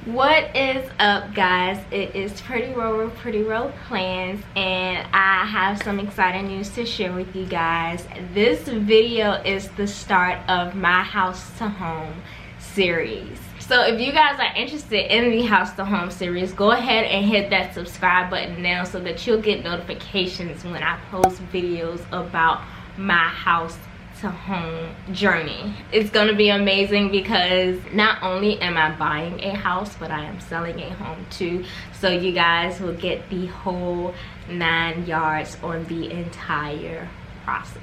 What is up, guys? It is Pretty Roll with Pretty Roll Plans, and I have some exciting news to share with you guys. This video is the start of my house to home series. So if you guys are interested in the house to home series, go ahead and hit that subscribe button now so that you'll get notifications when I post videos about my house to home journey. It's gonna be amazing because not only am I buying a house, but I am selling a home too. So you guys will get the whole 9 yards on the entire process.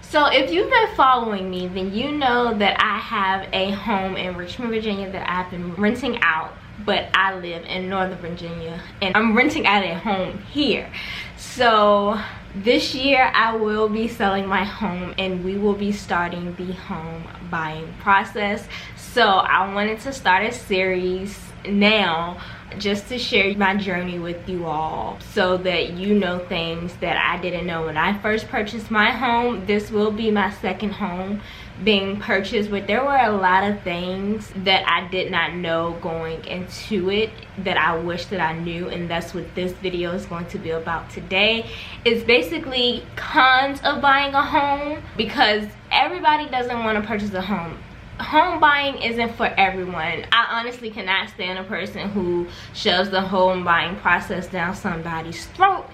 So if you've been following me, then you know that I have a home in Richmond, Virginia that I've been renting out, but I live in Northern Virginia and I'm renting out a home here. So this year I will be selling my home and we will be starting the home buying process. So I wanted to start a series now just to share my journey with you all so that you know things that I didn't know when I first purchased my home. This will be my second home being purchased, but there were a lot of things that I did not know going into it that I wish that I knew, and that's what this video is going to be about today. It's basically cons of buying a home, because everybody doesn't want to purchase a home. Home buying isn't for everyone. I honestly cannot stand a person who shoves the home buying process down somebody's throat.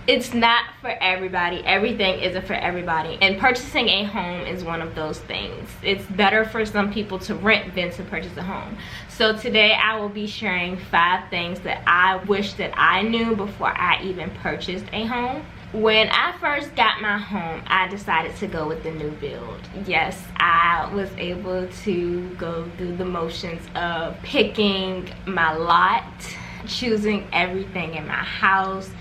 It's not for everybody. Everything isn't for everybody, and purchasing a home is one of those things. It's better for some people to rent than to purchase a home. So today I will be sharing 5 things that I wish that I knew before I even purchased a home. When I first got my home, I decided to go with the new build. Yes, I was able to go through the motions of picking my lot, choosing everything in my house,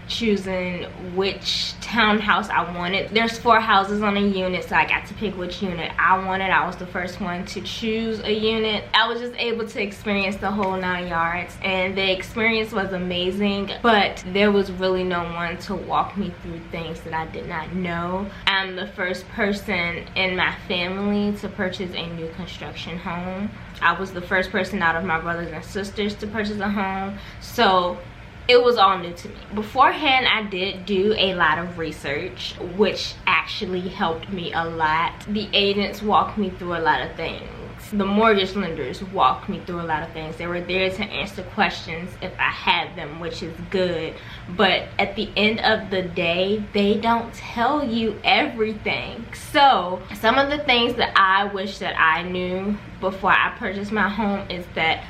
choosing which townhouse I wanted. There's 4 houses on a unit, so I got to pick which unit I wanted. I was the first one to choose a unit. I was just able to experience the whole 9 yards, and the experience was amazing, but there was really no one to walk me through things that I did not know. I'm the first person in my family to purchase a new construction home. I was the first person out of my brothers and sisters to purchase a home, so it was all new to me. Beforehand, I did do a lot of research, which actually helped me a lot. The agents walked me through a lot of things. The mortgage lenders walked me through a lot of things. They were there to answer questions if I had them, which is good. But at the end of the day, they don't tell you everything. So some of the things that I wish that I knew before I purchased my home is that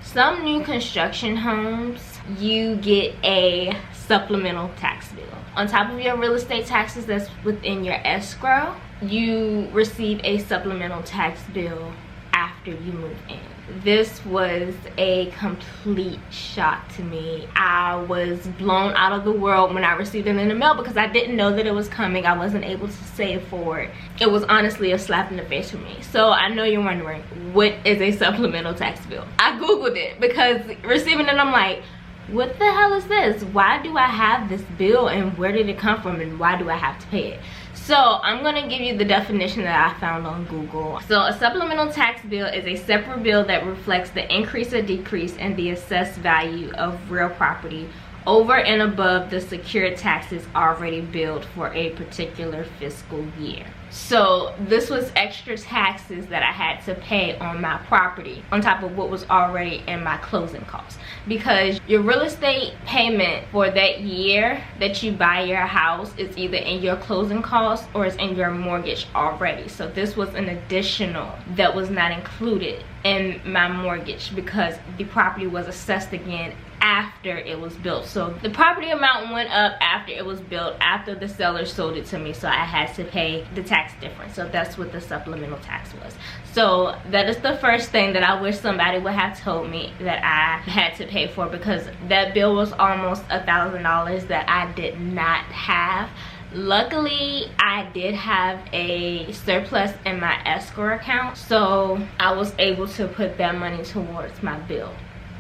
some new construction homes, you get a supplemental tax bill. On top of your real estate taxes that's within your escrow, you receive a supplemental tax bill after you move in. This was a complete shock to me. I was blown out of the world when I received it in the mail because I didn't know that it was coming. I wasn't able to save for it. It was honestly a slap in the face for me. So I know you're wondering, what is a supplemental tax bill? I googled it because receiving it, I'm like, what the hell is this? Why do I have this bill, and where did it come from, and why do I have to pay it? So I'm gonna give you the definition that I found on Google. So a supplemental tax bill is a separate bill that reflects the increase or decrease in the assessed value of real property over and above the secured taxes already billed for a particular fiscal year. So this was extra taxes that I had to pay on my property on top of what was already in my closing costs, because your real estate payment for that year that you buy your house is either in your closing costs or it's in your mortgage already. So this was an additional that was not included in my mortgage because the property was assessed again after it was built. So the property amount went up after it was built, after the seller sold it to me, so I had to pay the tax difference. So that's what the supplemental tax was. So that is the first thing that I wish somebody would have told me that I had to pay for, because that bill was almost $1,000 that I did not have. Luckily, I did have a surplus in my escrow account, so I was able to put that money towards my bill.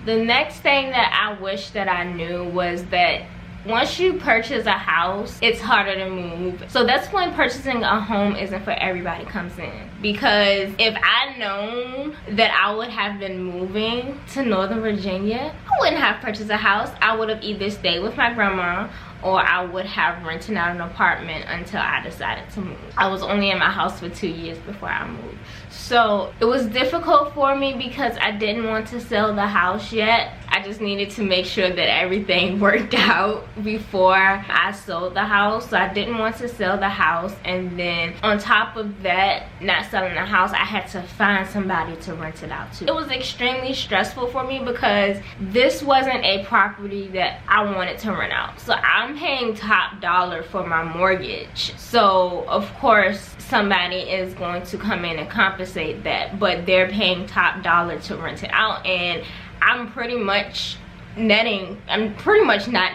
The next thing that I wish that I knew was that once you purchase a house, it's harder to move. So that's when purchasing a home isn't for everybody comes in. Because if I'd known that I would have been moving to Northern Virginia, I wouldn't have purchased a house. I would have either stayed with my grandma, or I would have rented out an apartment until I decided to move. I was only in my house for 2 years before I moved. So it was difficult for me because I didn't want to sell the house yet. I just needed to make sure that everything worked out before I sold the house. So I didn't want to sell the house, and then on top of that, not selling the house, I had to find somebody to rent it out to. It was extremely stressful for me because this wasn't a property that I wanted to rent out. So I'm paying top dollar for my mortgage. So of course somebody is going to come in and compensate that, but they're paying top dollar to rent it out, and I'm pretty much not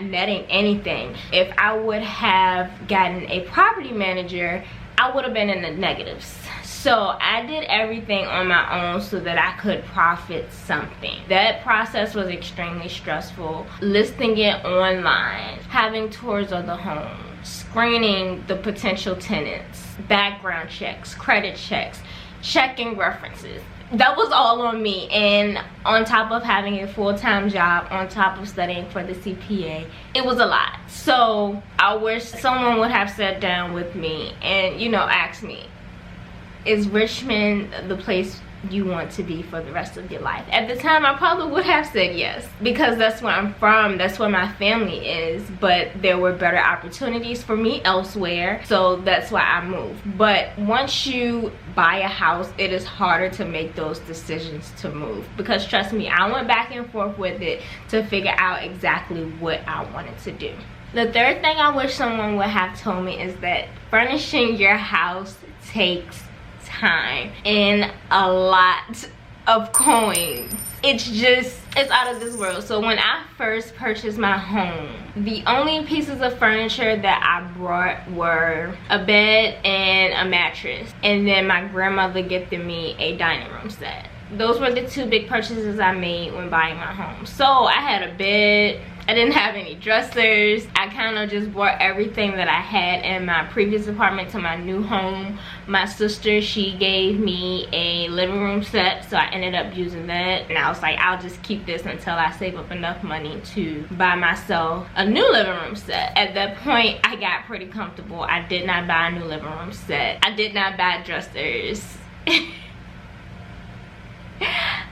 netting anything. If I would have gotten a property manager, I would have been in the negatives. So I did everything on my own so that I could profit something. That process was extremely stressful. Listing it online, having tours of the home, screening the potential tenants, background checks, credit checks, checking references. That was all on me, and on top of having a full-time job, on top of studying for the CPA, it was a lot. So I wish someone would have sat down with me and, you know, asked me, is Richmond the place you want to be for the rest of your life? At the time, I probably would have said yes, because that's where I'm from, that's where my family is, but there were better opportunities for me elsewhere, so that's why I moved. But once you buy a house, it is harder to make those decisions to move, because trust me, I went back and forth with it to figure out exactly what I wanted to do. The third thing I wish someone would have told me is that furnishing your house takes time and a lot of coins. It's out of this world. So when I first purchased my home, the only pieces of furniture that I brought were a bed and a mattress, and then my grandmother gifted me a dining room set. Those were the two big purchases I made when buying my home. So I had a bed, I didn't have any dressers. I kind of just brought everything that I had in my previous apartment to my new home. My sister, she gave me a living room set, so I ended up using that. And I was like, I'll just keep this until I save up enough money to buy myself a new living room set. At that point, I got pretty comfortable. I did not buy a new living room set. I did not buy dressers.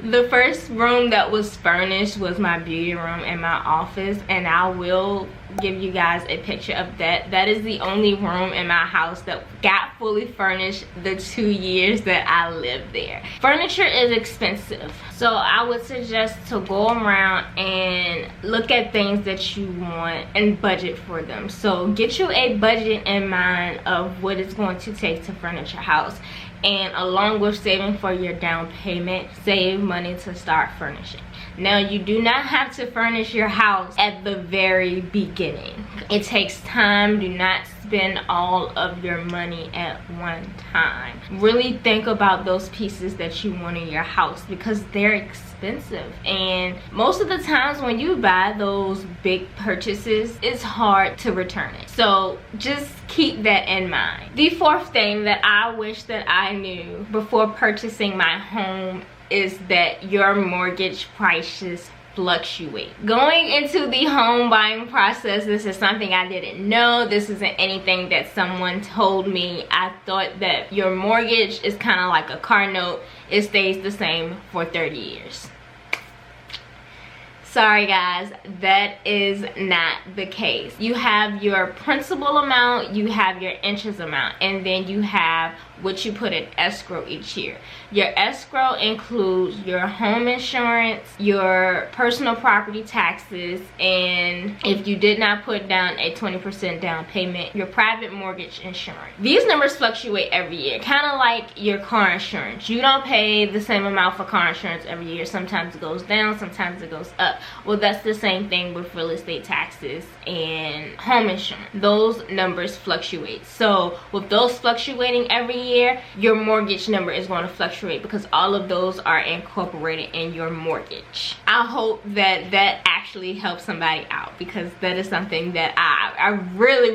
The first room that was furnished was my beauty room and my office, and I will give you guys a picture of that. That is the only room in my house that got fully furnished the 2 years that I lived there. Furniture is expensive, so I would suggest to go around and look at things that you want and budget for them. So get you a budget in mind of what it's going to take to furnish your house, and along with saving for your down payment, save money to start furnishing. Now, you do not have to furnish your house at the very beginning. It takes time. Do not spend all of your money at one time. Really think about those pieces that you want in your house, because they're expensive, and most of the times when you buy those big purchases, it's hard to return it. So just keep that in mind. The fourth thing that I wish that I knew before purchasing my home is that your mortgage prices fluctuate. Going into the home buying process, this is something I didn't know. This isn't anything that someone told me. I thought that your mortgage is kind of like a car note. It stays the same for 30 years. Sorry guys, that is not the case. You have your principal amount, you have your interest amount, and then you have what you put in escrow each year. Your escrow includes your home insurance, your personal property taxes, and if you did not put down a 20% down payment, your private mortgage insurance. These numbers fluctuate every year, kind of like your car insurance. You don't pay the same amount for car insurance every year. Sometimes it goes down, sometimes it goes up. Well, that's the same thing with real estate taxes and home insurance. Those numbers fluctuate. So with those fluctuating every year, your mortgage number is going to fluctuate, because all of those are incorporated in your mortgage. I hope that that actually help somebody out, because that is something that I really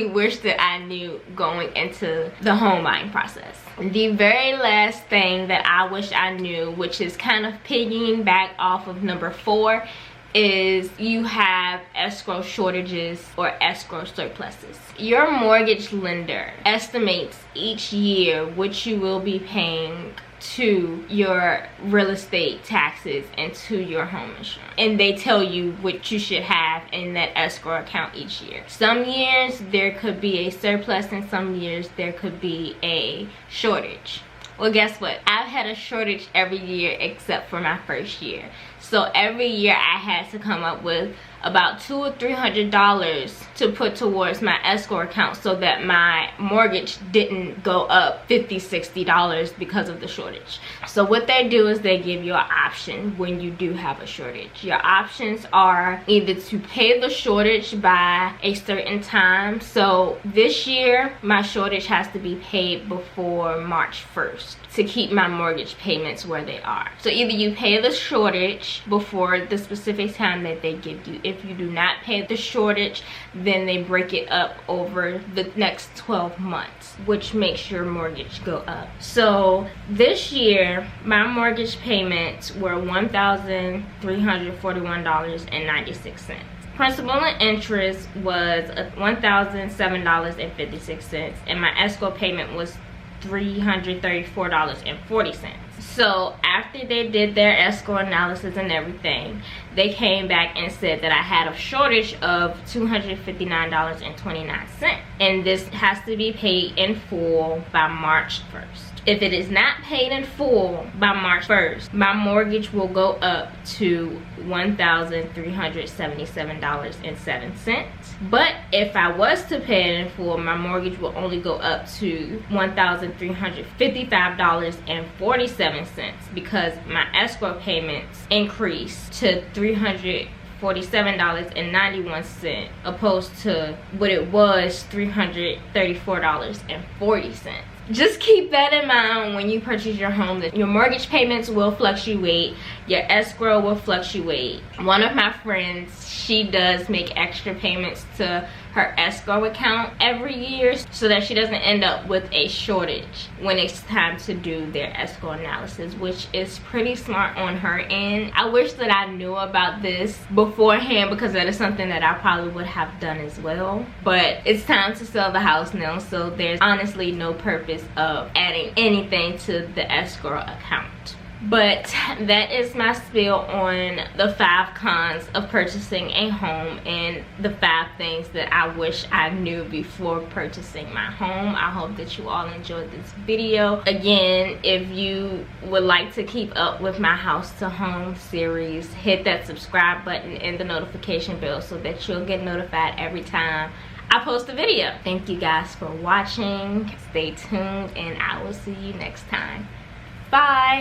wish that I knew going into the home buying process. The very last thing that I wish I knew, which is kind of piggying back off of number 4, is you have escrow shortages or escrow surpluses. Your mortgage lender estimates each year what you will be paying to your real estate taxes and to your home insurance, and they tell you what you should have in that escrow account each year. Some years there could be a surplus, and some years there could be a shortage. Well, guess what? I've had a shortage every year except for my first year. So every year I had to come up with about $200 or $300 to put towards my escrow account so that my mortgage didn't go up $50, $60 because of the shortage. So what they do is they give you an option when you do have a shortage. Your options are either to pay the shortage by a certain time. So this year my shortage has to be paid before March 1st to keep my mortgage payments where they are. So either you pay the shortage before the specific time that they give you. If you do not pay the shortage, then they break it up over the next 12 months, which makes your mortgage go up. So this year my mortgage payments were $1,341.96. Principal and interest was $1,007.56, and my escrow payment was $334.40. So after they did their escrow analysis and everything, they came back and said that I had a shortage of $259.29, and this has to be paid in full by March 1st. If it is not paid in full by March 1st, my mortgage will go up to $1,377.07. But if I was to pay it in full, my mortgage will only go up to $1,355.47 because my escrow payments increased to $347.91 opposed to what it was, $334.40. Just keep that in mind when you purchase your home, that your mortgage payments will fluctuate, your escrow will fluctuate. One of my friends, she does make extra payments to her escrow account every year so that she doesn't end up with a shortage when it's time to do their escrow analysis, which is pretty smart on her end. I wish that I knew about this beforehand, because that is something that I probably would have done as well. But it's time to sell the house now, so there's honestly no purpose of adding anything to the escrow account. But that is my spiel on the 5 cons of purchasing a home and the 5 things that I wish I knew before purchasing my home. I hope that you all enjoyed this video. Again, if you would like to keep up with my house to home series, hit that subscribe button and the notification bell so that you'll get notified every time I post a video. Thank you guys for watching. Stay tuned and I will see you next time. Bye.